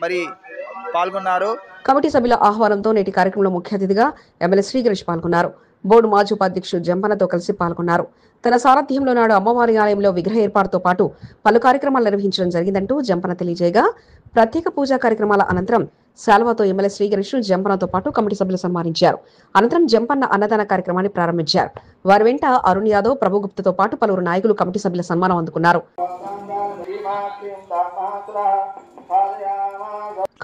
మరి పాల్గొన్నారు. కమిటీ సభ్యుల ఆహ్వానంతో నేటి కార్యక్రమంలో ముఖ్య అతిథిగా ఎమ్మెల్యే శ్రీగణేష్ పాల్గొన్నారు. బోర్డు మాజీ ఉపాధ్యక్షుడు జంపనతో కలిసి పాల్గొన్నారు. తన సారథ్యంలో నాడు అమ్మవారి ఆలయంలో విగ్రహ ఏర్పాటుతో పాటు పలు కార్యక్రమాలు నిర్వహించడం జరిగిందంటూ జంపన తెలియజేయగా ప్రత్యేక పూజా కార్యక్రమాల అనంతరం శాల్వాతో ఎమ్మెల్యే శ్రీగణేష్ జంపనతో పాటు కమిటీ సభ్యులు సన్మానించారు. అనంతరం జంపన్న అన్నదాన కార్యక్రమాన్ని ప్రారంభించారు. వారి వెంట అరుణ్ యాదవ్, ప్రభుగుప్తతో పాటు పలువురు నాయకులు కమిటీ సభ్యుల సన్మానం అందుకున్నారు.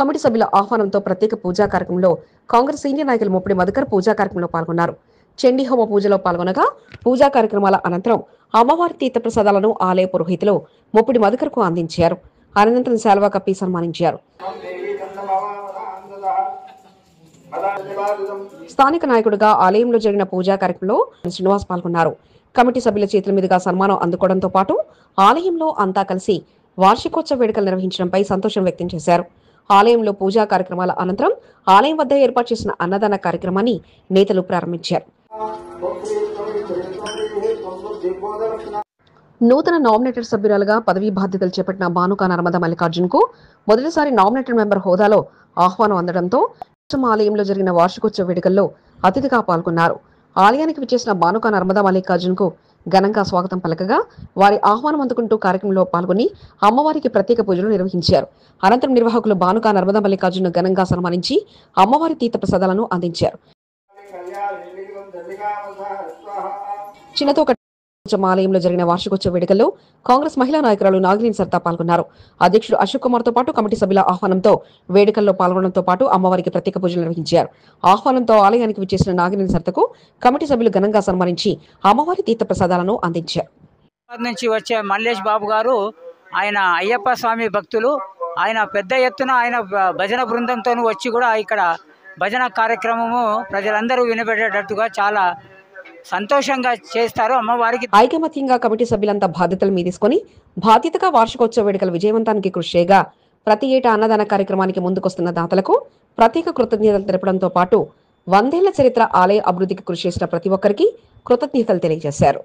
కమిటీ సభ్యుల ఆహ్వానంతో ప్రత్యేక పూజా కార్యక్రమంలో కాంగ్రెస్ సీనియర్ నాయకులు ముప్పిడి మధుకర్ పూజా కార్యక్రమంలో పాల్గొన్నారు. చండీ హోమ పూజలో పాల్గొనగా పూజా కార్యక్రమాల అనంతరం అమ్మవారి తీర్థప్రసాదాలను ఆలయ పురోహితులు ముప్పిడి మధుకర్కు అందించారు. అనంతరం శాల్వా కప్పి సన్మానించారు. స్థానిక నాయకుడిగా ఆలయంలో జరిగిన పూజా కార్యక్రమంలో శ్రీనివాస్ పాల్గొన్నారు. కమిటీ సభ్యుల చేతుల మీదుగా సన్మానం అందుకోవడంతో పాటు ఆలయంలో అంతా కలిసి వార్షికోత్సవ వేడుకలు నిర్వహించడంపై సంతోషం వ్యక్తం చేశారు. ఆలయంలో పూజా కార్యక్రమాల అనంతరం ఆలయం వద్ద ఏర్పాటు చేసిన అన్నదాన కార్యక్రమాన్ని నేతలు ప్రారంభించారు. నూతన నామినేటెడ్ సభ్యురాలుగా పదవీ బాధ్యతలు చేపట్టిన బానుకా నర్మదా మల్లికార్జున్ కు మొదటిసారి నామినేటెడ్ మెంబర్ హోదాలో ఆహ్వానం అందడంతో ఆలయంలో జరిగిన వార్షికోత్సవ వేడుకల్లో అతిథిగా పాల్గొన్నారు. ఆలయానికి విచ్చేసిన బానుకా నర్మదా మల్లికార్జున్ కు ఘనంగా స్వాగతం పలకగా వారి ఆహ్వానం అందుకుంటూ కార్యక్రమంలో పాల్గొని అమ్మవారికి ప్రత్యేక పూజలు నిర్వహించారు. అనంతరం నిర్వాహకులు బానుకా నర్మదా మల్లికార్జున్ ఘనంగా సన్మానించి అమ్మవారి తీర్థప్రసాదాలను అందించారు. చిన్నతో ఆలయంలో జరిగిన వార్షికోత్సవ వేడుకల్లో కాంగ్రెస్ మహిళా నాయకురాలు నాగిని సర్తా పాల్గొన్నారు. అధ్యక్షుడు అశోక్ కుమార్ తో పాటు కమిటీ సభ్యుల ఆహ్వానంతో వేడుకల్లో పాల్గొనడంతో పాటు అమ్మవారికి ప్రత్యేక పూజలు నిర్వహించారు. ఆహ్వానంతో ఆలయానికి విచ్చేసిన నాగిని సర్తకు కమిటీ సభ్యులు ఘనంగా సన్మానించి అమ్మవారి తీర్థప్రసాదాలను అందించారు. నుంచి వచ్చే మల్లేష్ బాబు గారు ఆయన అయ్యప్ప స్వామి భక్తులు. ఆయన పెద్ద ఎత్తున ఆయన భజన బృందంతో వచ్చి కూడా ఇక్కడ భజన కార్యక్రమము ప్రజలందరూ వినబెట్టేటట్టుగా చాలా సంతోషంగా చేస్తారు. అమ్మవారికి ఐకమత్యంగా కమిటీ సభ్యులంతా బాధ్యతలు తీసుకుని బాధ్యతగా వార్షికోత్సవ వేడుకల విజయవంతానికి కృషి చేయగా ప్రతి ఏటా అన్నదాన కార్యక్రమానికి ముందుకొస్తున్న దాతలకు ప్రత్యేక కృతజ్ఞతలు తెలపడంతో పాటు 100 ఏళ్ల చరిత్ర ఆలయ అభివృద్ధికి కృషి చేసిన ప్రతి ఒక్కరికి కృతజ్ఞతలు తెలియజేశారు.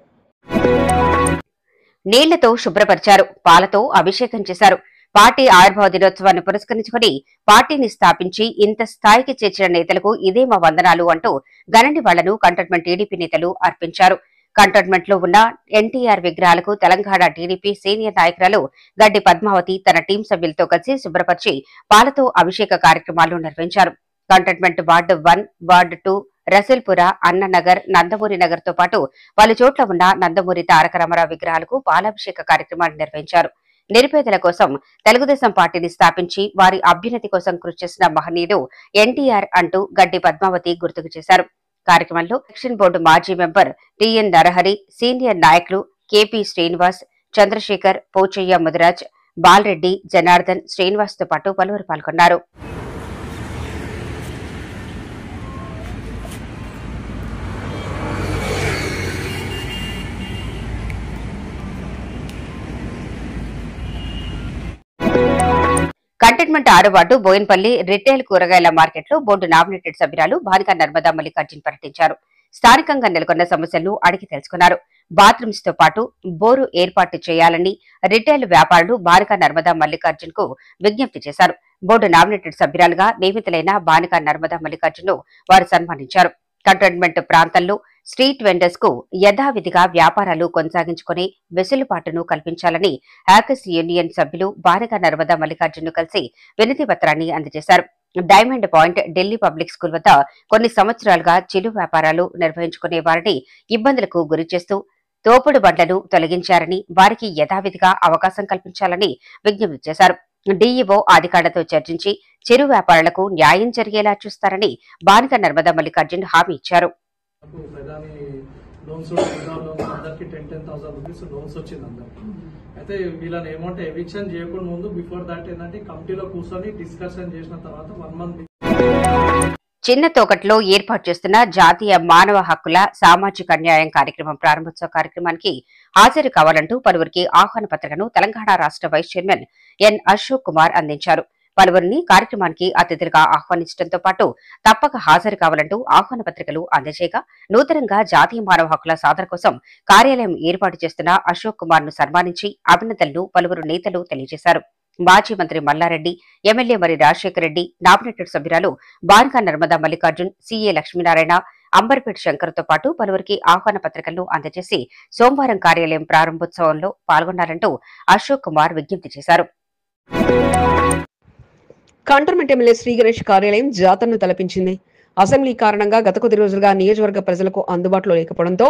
నీళ్లతో శుభ్రపరిచారు, పాలతో అభిషేకం చేశారు. పార్టీ ఆవిర్భావ దినోత్సవాన్ని పురస్కరించుకుని పార్టీని స్థాపించి ఇంత స్థాయికి చేర్చిన నేతలకు ఇదే మా వందనాలు అంటూ గణని వాళ్లను కంటోన్మెంట్ టీడీపీ నేతలు అర్పించారు. కంటోన్మెంట్ లో ఉన్న ఎన్టీఆర్ విగ్రహాలకు తెలంగాణ టీడీపీ సీనియర్ నాయకురాలు గడ్డి పద్మావతి తన టీం సభ్యులతో కలిసి శుభ్రపరిచి పాలతో అభిషేక కార్యక్రమాలు నిర్వహించారు. Cantonment ward 1, ward 2, Rasoolpura, Annanagar, Nandamuri Nagar తో పాటు పలు చోట్ల ఉన్న నందమూరి తారక రామారావు విగ్రహాలకు పాలాభిషేక కార్యక్రమాలు నిర్వహించారు. నిరుపేదల కోసం తెలుగుదేశం పార్టీని స్థాపించి వారి అభ్యున్నతి కోసం కృషి చేసిన మహనీయుడు ఎన్టీఆర్ అంటూ గడ్డి పద్మావతి గుర్తుకు చేశారు. కార్యక్రమంలో ఎలక్షన్ బోర్డు మాజీ మెంబర్ టిఎన్ నరహరి, సీనియర్ నాయకులు కేపీ శ్రీనివాస్, చంద్రశేఖర్, పోచయ్య ముదిరాజ్, బాలరెడ్డి, జనార్దన్, శ్రీనివాస్ తో పాటు పలువురు పాల్గొన్నారు. కంటోన్మెంట్ 6వ వార్డు బోయిన్పల్లి రిటైల్ కూరగాయల మార్కెట్లో బోర్డు నామినేటెడ్ సభ్యురాలు భానిక నర్మదా మల్లికార్జున్ పర్యటించారు. స్థానికంగా నెలకొన్న సమస్యలను అడిగి తెలుసుకున్నారు. బాత్రూమ్స్ తో పాటు బోరు ఏర్పాటు చేయాలని రిటైల్ వ్యాపారులు భానిక నర్మదా మల్లికార్జున్ కు విజ్ఞప్తి చేశారు. బోర్డు నామినేటెడ్ సభ్యురాలుగా నియమితులైన భానిక నర్మదా మల్లికార్జున్ ను వారు సన్మానించారు. కంటోన్మెంట్ ప్రాంతంలో స్ట్రీట్ వెండర్స్ కు యథావిధిగా వ్యాపారాలు కొనసాగించుకునే వెసులుబాటును కల్పించాలని హ్యాకర్స్ యూనియన్ సభ్యులు భానిక నర్మదా మల్లికార్జున్ ను కలిసి వినతి పత్రాన్ని అందజేశారు. Diamond point Delhi public school వద్ద కొన్ని సంవత్సరాలుగా చిరు వ్యాపారాలు నిర్వహించుకునే వారిని ఇబ్బందులకు గురిచేస్తూ తోపుడు బండ్లను తొలగించారని, వారికి యథావిధిగా అవకాశం కల్పించాలని విజ్ఞప్తి చేశారు. డీఈఓ అధికారులతో చర్చించి చిరు వ్యాపారులకు న్యాయం జరిగేలా చూస్తారని భానిక నర్మదా మల్లికార్జున్ హామీ ఇచ్చారు. లోన్స్ వచ్చింది అందరికి. అయితే వీళ్ళని ఏమంటే ఎవిక్షన్ చేయకుండా ముందు బిఫోర్ దాట్ ఏంటంటే కమిటీలో కూర్చొని డిస్కషన్ చేసిన తర్వాత 1 month చిన్న తోకట్లో ఏర్పాటు చేస్తున్న జాతీయ మానవ హక్కుల సామాజిక న్యాయం కార్యక్రమం ప్రారంభోత్సవ కార్యక్రమానికి హాజరు కావాలంటూ పలువురికి ఆహ్వాన పత్రికను తెలంగాణ రాష్ట్ర vice chairman N Ashok Kumar అందించారు. పలువురిని కార్యక్రమానికి అతిథులుగా ఆహ్వానించడంతో పాటు తప్పక హాజరు కావాలంటూ ఆహ్వాన పత్రికలు అందజేయగా నూతనంగా జాతీయ మానవ హక్కుల సాధన కోసం కార్యాలయం ఏర్పాటు చేస్తున్న అశోక్ కుమార్ ను సన్మానించి అభినందనలు పలువురు నేతలు తెలియజేశారు. మాజీ మంత్రి మల్లారెడ్డి, ఎమ్మెల్యే మరి రాజశేఖర రెడ్డి, నామినేటెడ్ సభ్యురాలు భానిక నర్మదా మల్లికార్జున్, సీఏ లక్ష్మీనారాయణ, అంబర్పేట శంకర్ తో పాటు పలువురికి ఆహ్వాన పత్రికలను అందజేసి సోమవారం కార్యాలయం ప్రారంభోత్సవంలో పాల్గొన్నారంటూ అశోక్ కుమార్ విజ్ఞప్తి చేశారు. కంటోన్మెంట్ ఎమ్మెల్యే శ్రీ గణేష్ కార్యాలయం జాతరను తలపించింది. అసెంబ్లీ కారణంగా గత కొద్ది రోజులుగా నియోజకవర్గ ప్రజలకు అందుబాటులో లేకపోవడంతో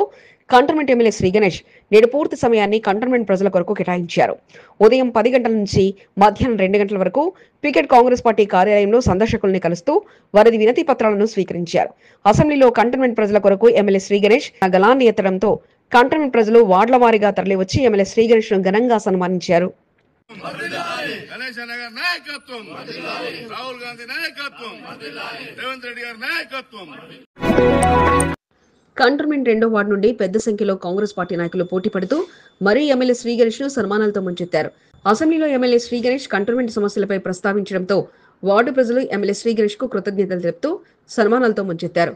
కంటోన్మెంట్ ఎమ్మెల్యే శ్రీ గణేష్ నేడు పూర్తి సమయాన్ని కంటోన్మెంట్ ప్రజల కొరకు కేటాయించారు. ఉదయం 10 గంటల నుంచి మధ్యాహ్నం 2 గంటల వరకు పికెట్ కాంగ్రెస్ పార్టీ కార్యాలయంలో సందర్శకుల్ని కలుస్తూ వారి వినతి పత్రాలను స్వీకరించారు. అసెంబ్లీలో కంటోన్మెంట్ ప్రజల కొరకు ఎమ్మెల్యే శ్రీ గణేష్ గలాన్ని ఎత్తడంతో కంటోన్మెంట్ ప్రజలు వార్డుల వారీగా తరలివచ్చి ఎమ్మెల్యే శ్రీ గణేష్ ను ఘనంగా సన్మానించారు. గణేష్ అన్న గారి నాయకత్వం, రాహుల్ గాంధీ నాయకత్వం, రేవంత్ రెడ్డి గారి నాయకత్వం. కంటోన్మెంట్ 2వ వార్డు నుండి పెద్ద సంఖ్యలో కాంగ్రెస్ పార్టీ నాయకులు పోటీ పడుతూ మరీ ఎమ్మెల్యే శ్రీ గణేష్ ను సన్మానాలతో ముంచెత్తారు. అసెంబ్లీలో ఎమ్మెల్యే శ్రీ గణేష్ కంటోన్మెంట్ సమస్యలపై ప్రస్తావించడంతో వార్డు ప్రజలు ఎమ్మెల్యే శ్రీ గణేష్ కు కృతజ్ఞతలు తెలుపుతూ సన్మానాలతో ముంచెత్తారు.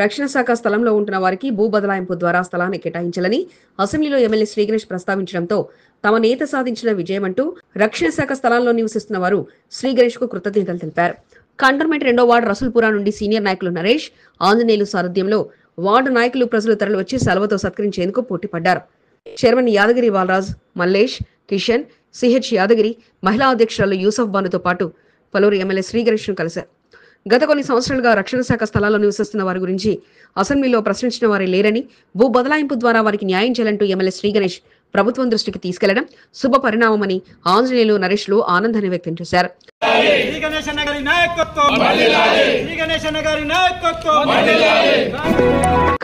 రక్షణ శాఖ స్థలంలో ఉంటున్న వారికి భూ బదలాయింపు ద్వారా స్థలాన్ని కేటాయించాలని అసెంబ్లీలో ఎమ్మెల్యే శ్రీ గణేష్ ప్రస్తావించడంతో తమ నేత సాధించిన విజయమంటూ రక్షణ శాఖ స్థలాల్లో నివసిస్తున్న వారు శ్రీ గణేష్ కు కృతజ్ఞతలు తెలిపారు. కంటోన్మెంట్ 2వ వార్డు రసూల్పురా నుండి సీనియర్ నాయకులు నరేష్, ఆంజనేయులు సారథ్యంలో వార్డు నాయకులు ప్రజలు తరలివచ్చి సెలవుతో సత్కరించేందుకు పోటీ పడ్డారు. చైర్మన్ యాదగిరి బాలరాజ్, మల్లేష్, కిషన్, సిహెచ్ యాదగిరి, మహిళా అధ్యక్షురాలు యూసఫ్ బానుతో పాటు పలువురు ఎమ్మెల్యే శ్రీ గణేష్ ను కలిశారు. గత కొన్ని సంవత్సరాలుగా రక్షణ శాఖ స్థలాల్లో నివసిస్తున్న వారి గురించి అసెంబ్లీలో ప్రశ్నించిన వారే లేరని, భూ బదలాయింపు ద్వారా వారికి న్యాయం చేయాలంటూ ఎమ్మెల్యే శ్రీ గణేష్ ప్రభుత్వం దృష్టికి తీసుకెళ్లడం శుభ పరిణామమని ఆంజనేయులు, నరేష్లు ఆనందాన్ని వ్యక్తం చేశారు.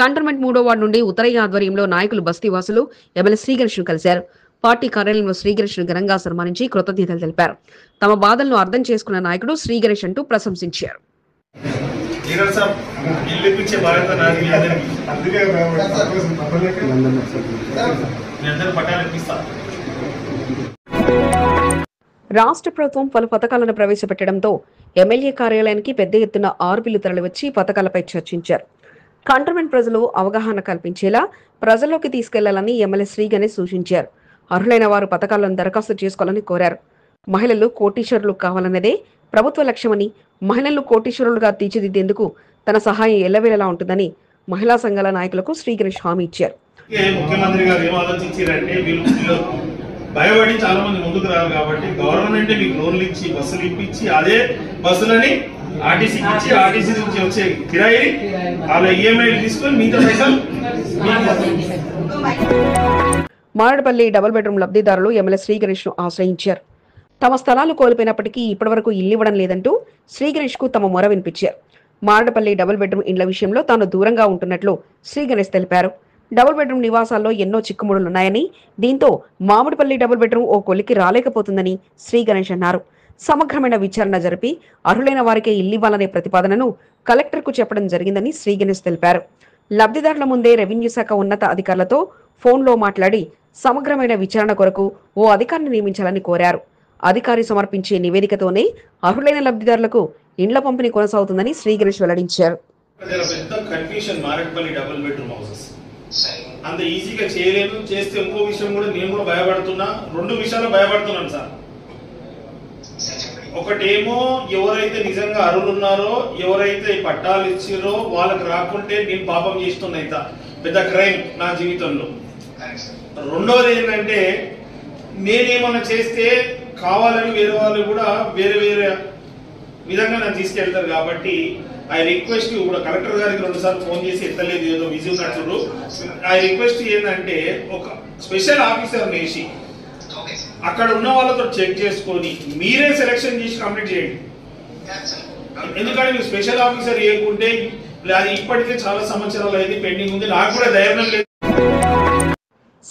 కంటోన్మెంట్ 3వ వార్డు నుండి ఉత్తరయ్య ఆధ్వర్యంలో నాయకులు బస్తీవాసులు ఎమ్మెల్యే శ్రీ గణేష్ ను కలిశారు. పార్టీ కార్యాలయంలో శ్రీ గణేష్ ను ఘనంగా సన్మానించి కృతజ్ఞతలు తెలిపారు. తమ బాధలను అర్థం చేసుకున్న నాయకుడు శ్రీ గణేష్ అంటూ ప్రశంసించారు. రాష్ట్ర ప్రభుత్వం పలు పథకాలను ప్రవేశపెట్టడంతో ఎమ్మెల్యే కార్యాలయానికి పెద్ద ఎత్తున ఆర్పీలు తరలివచ్చి పథకాలపై చర్చించారు. కంటోన్మెంట్ ప్రజలు అవగాహన కల్పించేలా ప్రజల్లోకి తీసుకెళ్లాలని ఎమ్మెల్యే శ్రీ గణేష్ సూచించారు. అర్హులైన వారు పథకాలను దరఖాస్తు చేసుకోవాలని కోరారు. మహిళలు కోటీశ్వరులు కావాలన్నదే ప్రభుత్వ లక్ష్యమని, మహిళలను కోటీశ్వరులుగా తీర్చిదిద్దేందుకు తన సహాయం ఎల్లవేళలా ఉంటుందని మహిళా సంఘాల నాయకులకు శ్రీ గణేష్ హామీ ఇచ్చారు. ముఖ్యమంత్రి గారు ఏం ఆలోచించారంటే వీళ్ళు భయపడి చాలా మంది ముందుకు రారు కాబట్టి గవర్నమెంట్ మీకు లోన్లు ఇచ్చి బస్సులు ఇప్పించి అదే బస్సులని ఆర్టీసీకి ఇచ్చి ఆర్టీసీ నుంచి వచ్చే కిరాయి వాళ్ళ ఈఎంఐలు తీసుకొని మిగతా పైసలు. మారేడుపల్లి డబుల్ బెడ్రూమ్ లబ్ధిదారులు ఎమ్మెల్యే శ్రీ గణేష్ ను ఆశ్రయించారు. తమ స్థలాలు కోల్పోయినప్పటికీ ఇప్పటివరకు ఇల్లు ఇవ్వడం లేదంటూ శ్రీ గణేష్ కు తమ మొర వినిపించారు. మారేడుపల్లి డబుల్ బెడ్రూమ్ ఇండ్ల విషయంలో తాను దూరంగా ఉంటున్నట్లు శ్రీ గణేష్ తెలిపారు. డబుల్ బెడ్రూమ్ నివాసాల్లో ఎన్నో చిక్కుముడులున్నాయని, దీంతో మామిడిపల్లి డబుల్ బెడ్రూమ్ ఓ కొలికి రాలేకపోతుందని శ్రీ గణేష్ అన్నారు. సమగ్రమైన విచారణ జరిపి అర్హులైన వారికే ఇల్లివ్వాలనే ప్రతిపాదనను కలెక్టర్కు చెప్పడం జరిగిందని శ్రీ గణేష్ తెలిపారు. లబ్ధిదారుల ముందే రెవెన్యూ శాఖ ఉన్నత అధికారులతో ఫోన్లో మాట్లాడి సమగ్రమైన విచారణ కొరకు ఓ అధికారిని నియమించాలని కోరారు. అధికారి సమర్పించే నివేదికతోనే అర్హులైన లబ్ధిదారులకు ఇండ్ల పంపిణీ కొనసాగుతుందని శ్రీ గణేష్ వెల్లడించారు. అంత ఈజీగా చేయలేదు. చేస్తే ఇంకో విషయం కూడా నేను కూడా భయపడుతున్నా. 2 విషయాలు భయపడుతున్నాను సార్. ఒకటేమో ఎవరైతే నిజంగా అర్హులున్నారో, ఎవరైతే పట్టాలు ఇచ్చిరో వాళ్ళకి రాకుంటే నేను పాపం చేస్తున్నా, పెద్ద క్రైమ్ నా జీవితంలో. రెండోది ఏంటంటే నేనేమన్నా చేస్తే కావాలని వేరే వాళ్ళు కూడా వేరే వేరే విధంగా నన్ను తీసుకెళ్తారు. కాబట్టి ఐ రిక్వెస్ట్ కూడా కలెక్టర్ గారికి 2 సార్లు ఫోన్ చేసి ఎత్తలేదు, ఏదో బిజీ ఉన్నట్టు. ఐ రిక్వెస్ట్ ఏంటంటే ఒక స్పెషల్ ఆఫీసర్ వేసి అక్కడ ఉన్న వాళ్ళతో చెక్ చేసుకొని మీరే సెలెక్షన్ చేసి కంప్లీట్ చేయండి. ఎందుకంటే మీరు స్పెషల్ ఆఫీసర్ వేయకుంటే అది ఇప్పటికే చాలా సంవత్సరాలు అయింది, పెండింగ్ ఉంది. నాకు కూడా ధైర్యం లేదు.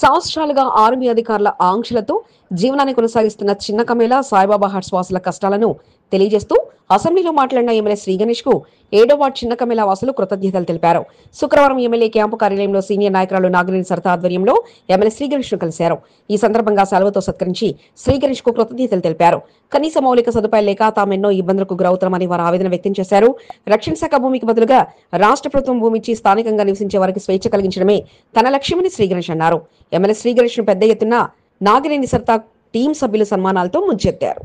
సంవత్సరాలుగా ఆర్మీ అధికారుల ఆంక్షలతో జీవనాన్ని కొనసాగిస్తున్న చిన్న కమేలా సాయిబాబా హట్స్ వాసుల కష్టాలను తెలియజేస్తూ అసెంబ్లీలో మాట్లాడిన ఎమ్మెల్యే శ్రీ గణేష్ కు 7వ వార్డు చిన్న కమేలా వాసులు కృతజ్ఞతలు తెలిపారు. శుక్రవారం ఎమ్మెల్యే క్యాంపు కార్యాలయంలో సీనియర్ నాయకురాలు నాగినేని సరిత ఆధ్వర్యంలో ఎమ్మెల్యే శ్రీ గణేష్ ను కలిశారు. ఈ సందర్భంగా సెలవుతో సత్కరించి శ్రీ గణేష్ కు కృతజ్ఞతలు తెలిపారు. కనీస మౌలిక సదుపాయాలు లేక తామెన్నో ఇబ్బందులకు గురవుతామని వారు ఆవేదన వ్యక్తం చేశారు. రక్షణ శాఖ భూమికి బదులుగా రాష్ట్ర ప్రభుత్వం భూమి ఇచ్చి స్థానికంగా నివసించే వారికి స్వేచ్ఛ కలిగించడమే తన లక్ష్యమని శ్రీ గణేష్ అన్నారు. ఎమ్మెల్యే శ్రీ గణేష్ ను పెద్ద ఎత్తున నాగినేని సరిత టీం సభ్యుల సన్మానాలతో ముంచెత్తారు.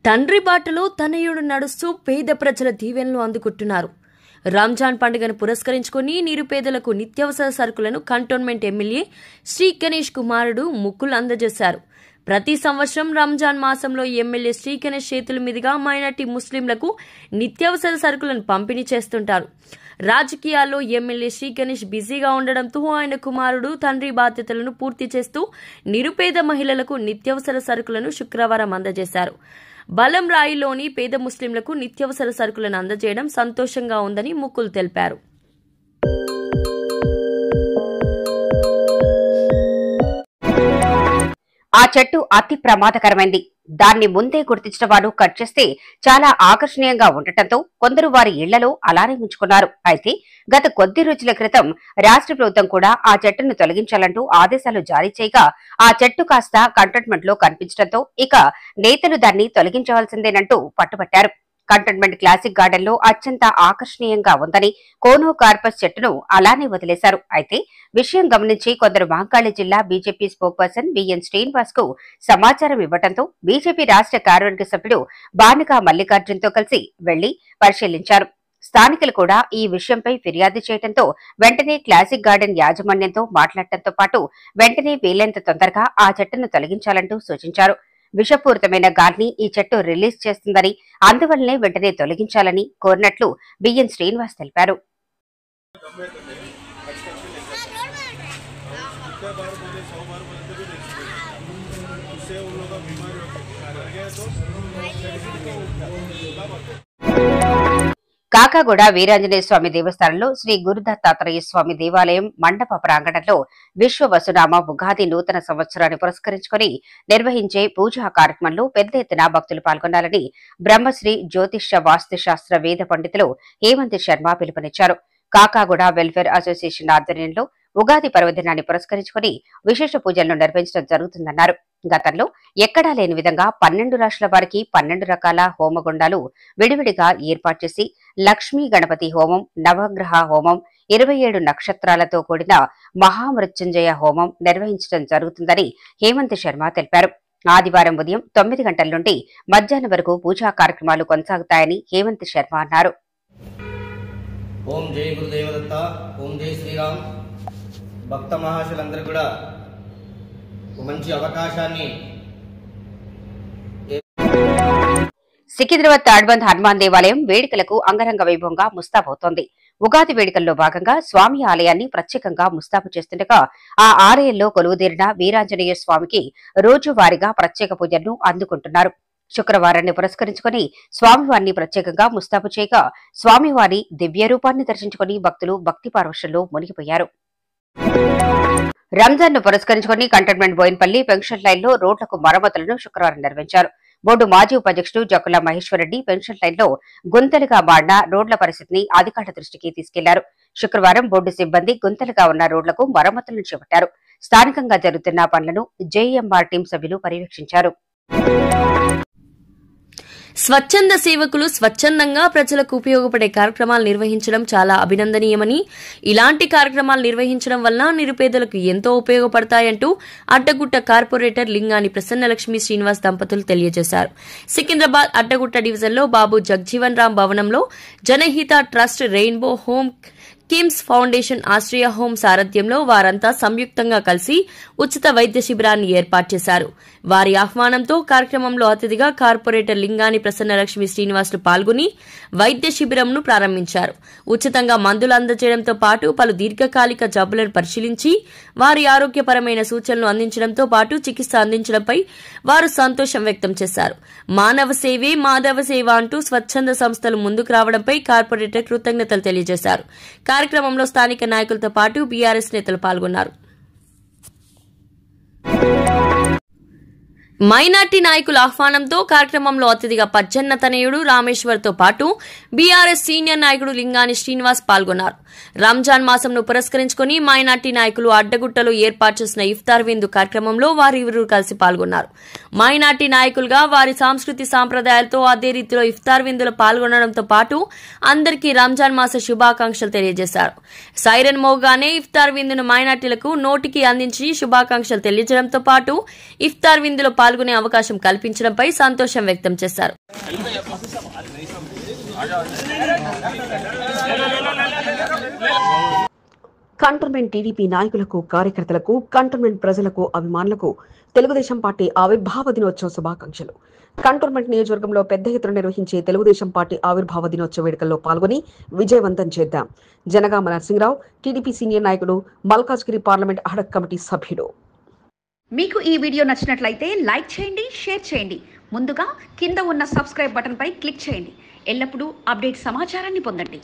తండ్రి బాటలో తనయుడు నడుస్తూ పేద ప్రజల దీవెనలు అందుకుంటున్నారు. రంజాన్ పండుగను పురస్కరించుకుని నిరుపేదలకు నిత్యావసర సరుకులను కంటోన్మెంట్ ఎమ్మెల్యే శ్రీ గణేష్ కుమారుడు ముక్కులు అందజేశారు. ప్రతి సంవత్సరం రంజాన్ మాసంలో ఎమ్మెల్యే శ్రీ గణేష్ చేతుల మీదుగా మైనార్టీ ముస్లింలకు నిత్యావసర సరుకులను పంపిణీ చేస్తుంటారు. రాజకీయాల్లో ఎమ్మెల్యే శ్రీ గణేష్ బిజీగా ఉండడంతో ఆయన కుమారుడు తండ్రి బాధ్యతలను పూర్తి చేస్తూ నిరుపేద మహిళలకు నిత్యావసర సరుకులను శుక్రవారం అందజేశారు. బలం రాయిలోని పేద ముస్లింలకు నిత్యావసర సరుకులను అందజేయడం సంతోషంగా ఉందని ముక్కులు తెలిపారు. ఆ చెట్టు అతి ప్రమాదకరమైంది. దాన్ని ముందే గుర్తించిన వారు కట్ చేస్తే చాలా ఆకర్షణీయంగా ఉండటంతో కొందరు వారి ఇళ్లలో అలానే ఉంచుకున్నారు. అయితే గత కొద్ది రోజుల క్రితం రాష్ట్ర ప్రభుత్వం కూడా ఆ చెట్టును తొలగించాలంటూ ఆదేశాలు జారీ చేయగా ఆ చెట్టు కాస్త కంటోన్మెంట్ లో కనిపించడంతో ఇక నేతలు దాన్ని తొలగించవలసిందేనంటూ పట్టుబట్టారు. కంటోన్మెంట్ క్లాసిక్ గార్డెన్ లో అత్యంత ఆకర్షణీయంగా ఉందని కోనో కార్పస్ చెట్టును అలానే వదిలేశారు. అయితే విషయం గమనించి కొందరు మహంకాళి జిల్లా BJP spokesperson BN Srinivas కు సమాచారం ఇవ్వడంతో బీజేపీ రాష్ట్ర కార్యవర్గ సభ్యుడు బానికా మల్లికార్జున్ తో కలిసి వెళ్లి పరిశీలించారు. స్థానికులు కూడా ఈ విషయంపై ఫిర్యాదు చేయడంతో వెంటనే క్లాసిక్ గార్డెన్ యాజమాన్యంతో మాట్లాడటంతో పాటు వెంటనే వీలైనంత తొందరగా ఆ చెట్టును తొలగించాలంటూ సూచించారు. విషపూరితమైన గాలిని ఈ చెట్టు రిలీజ్ చేస్తుందని అందువల్లనే వెంటనే తొలగించాలని కోరినట్లు బిఎన్ శ్రీనివాస్ తెలిపారు. కాకాగూడ వీరాంజనేయ స్వామి దేవస్థానంలో శ్రీ గురుదత్తాత్రేయ స్వామి దేవాలయం మండప ప్రాంగణంలో విశ్వ వసునామ ఉగాది నూతన సంవత్సరాన్ని పురస్కరించుకుని నిర్వహించే పూజా కార్యక్రమంలో పెద్ద ఎత్తున భక్తులు పాల్గొనాలని బ్రహ్మశ్రీ జ్యోతిష్య వాస్తుశాస్త్ర వేద పండితులు హేమంత్ శర్మ పిలుపునిచ్చారు. కాకాగూడ వెల్ఫేర్ అసోసియేషన్ ఆధ్వర్యంలో ఉగాది పర్వదినాన్ని పురస్కరించుకుని విశేష పూజలను నిర్వహించడం జరుగుతుందన్నారు. గతంలో ఎక్కడా లేని విధంగా 12 రాష్ట్రాల వారికి 12 రకాల హోమగుండాలు విడివిడిగా ఏర్పాటు చేసి లక్ష్మీ గణపతి హోమం, నవగ్రహ హోమం, 27 నక్షత్రాలతో కూడిన మహామృత్యుంజయ హోమం నిర్వహించడం జరుగుతుందని హేమంత్ శర్మ తెలిపారు. ఆదివారం ఉదయం 9 గంటల నుండి మధ్యాహ్నం వరకు పూజా కార్యక్రమాలు కొనసాగుతాయని హేమంత్ శర్మ అన్నారు. ఓం జై గురుదేవదత్త, ఓం జై శ్రీరామ్. భక్త మహాశులందరూ కూడా మంచి అవకాశాన్ని సికింద్రాబాద్ తాడ్బంద్ హనుమాన్ దేవాలయం వేడుకలకు అంగరంగ వైభవంగా ముస్తాబవుతోంది. ఉగాది వేడుకల్లో భాగంగా స్వామి ఆలయాన్ని ప్రత్యేకంగా ముస్తాబు చేస్తుండగా ఆ ఆలయంలో కొలువుదీరిన వీరాంజనేయ స్వామికి రోజువారీగా ప్రత్యేక పూజలను అందుకుంటున్నారు. శుక్రవారాన్ని పురస్కరించుకుని స్వామివారిని ప్రత్యేకంగా ముస్తాబు చేయగా స్వామివారి దివ్య రూపాన్ని దర్శించుకుని భక్తులు భక్తి పారవశ్యంలో మునిగిపోయారు. రంజాన్ ను పురస్కరించుకుని కంటోన్మెంట్ బోయిన్పల్లి పెన్షన్ లైన్ లో రోడ్లకు మరమ్మతులను శుక్రవారం నిర్వహించారు. బోర్డు మాజీ ఉపాధ్యక్షుడు జక్కుల మహేశ్వరరెడ్డి పెన్షన్ లైన్ లో గుంతలుగా మారిన రోడ్ల పరిస్థితిని అధికారుల దృష్టికి తీసుకెళ్లారు. శుక్రవారం బోర్డు సిబ్బంది గుంతలుగా ఉన్న రోడ్లకు మరమ్మతులను చేపట్టారు. స్థానికంగా జరుగుతున్న పనులను జేఎంఆర్ టీం సభ్యులు పర్యవేక్షించారు. స్వచ్ఛంద సేవకులు స్వచ్ఛందంగా ప్రజలకు ఉపయోగపడే కార్యక్రమాలు నిర్వహించడం చాలా అభినందనీయమని, ఇలాంటి కార్యక్రమాలు నిర్వహించడం వల్ల నిరుపేదలకు ఎంతో ఉపయోగపడతాయంటూ అడ్డగుట్ట కార్పొరేటర్ లింగాని ప్రసన్నలక్ష్మి శ్రీనివాస్ దంపతులు తెలియజేశారు. సికింద్రాబాద్ అడ్డగుట్ట డివిజన్లో బాబు జగ్జీవన్ రామ్ భవనంలో Janahita trust, rainbow home, KIMS foundation, Ashraya home సారథ్యంలో వారంతా సంయుక్తంగా కలిసి ఉచిత వైద్య శిబిరాన్ని ఏర్పాటు చేశారు. వారి ఆహ్వానంతో కార్యక్రమంలో అతిథిగా కార్పొరేటర్ లింగాని ప్రసన్నలక్ష్మి శ్రీనివాసులు పాల్గొని వైద్య శిబిరంను ప్రారంభించారు. ఉచితంగా మందులు అందజేయడంతో పాటు పలు దీర్ఘకాలిక జబ్బులను పరిశీలించి వారి ఆరోగ్యపరమైన సూచనలు అందించడంతో పాటు చికిత్స అందించడంపై వారు సంతోషం వ్యక్తం చేశారు. మానవ సేవే మాధవ సేవ అంటూ స్వచ్ఛంద సంస్థలు ముందుకు రావడంపై కార్పొరేటర్ కృతజ్ఞతలు తెలియజేశారు. కార్యక్రమంలో స్థానిక నాయకులతో పాటు బీఆర్ఎస్ నేతలు పాల్గొన్నారు. మైనార్టీ నాయకుల ఆహ్వానంతో కార్యక్రమంలో అతిథిగా పజ్జన్న తనయుడు రామేశ్వర్తో పాటు బీఆర్ఎస్ సీనియర్ నాయకుడు లింగాని శ్రీనివాస్ పాల్గొన్నారు. రంజాన్ మాసంను పురస్కరించుకుని మైనార్టీ నాయకులు అడ్డగుట్టలో ఏర్పాటు చేసిన ఇఫ్తార్ విందు కార్యక్రమంలో వారిరువురు కలిసి పాల్గొన్నారు. మైనార్టీ నాయకులుగా వారి సంస్కృతి సాంప్రదాయాలతో అదే రీతిలో ఇఫ్తార్ విందులో పాల్గొనడంతో పాటు అందరికీ రంజాన్ మాస శుభాకాంక్షలు తెలియజేశారు. సైరన్ మోగానే ఇఫ్తార్ విందును మైనార్టీలకు నోటికి అందించి శుభాకాంక్షలు తెలియజేయడంతో పాటు ఇఫ్తార్ విందులో పాల్గొనే అవకాశం కల్పించడంపై సంతోషం వ్యక్తం చేశారు. కంటోన్మెంట్ టీడీపీ నాయకులకు, కార్యకర్తలకు, కంటోన్మెంట్ ప్రజలకు, అభిమానులకు తెలుగుదేశం పార్టీ ఆవిర్భావ దినోత్సవ శుభాకాంక్షలు. కంటోన్మెంట్ నియోజకవర్గంలో పెద్ద ఎత్తున నిర్వహించే తెలుగుదేశం పార్టీ ఆవిర్భావ దినోత్సవ వేడుకల్లో పాల్గొని విజయవంతం చేద్దాం. జనగామ నరసింహరావు, టీడీపీ సీనియర్ నాయకుడు, మల్కాజ్గిరి పార్లమెంట్ అహడక్ కమిటీ సభ్యుడు. మీకు ఈ వీడియో నచ్చినట్లయితే లైక్ చేయండి, షేర్ చేయండి. ముందుగా కింద ఉన్న సబ్స్క్రైబ్ బటన్పై క్లిక్ చేయండి. ఎల్లప్పుడూ అప్డేట్ సమాచారాన్ని పొందండి.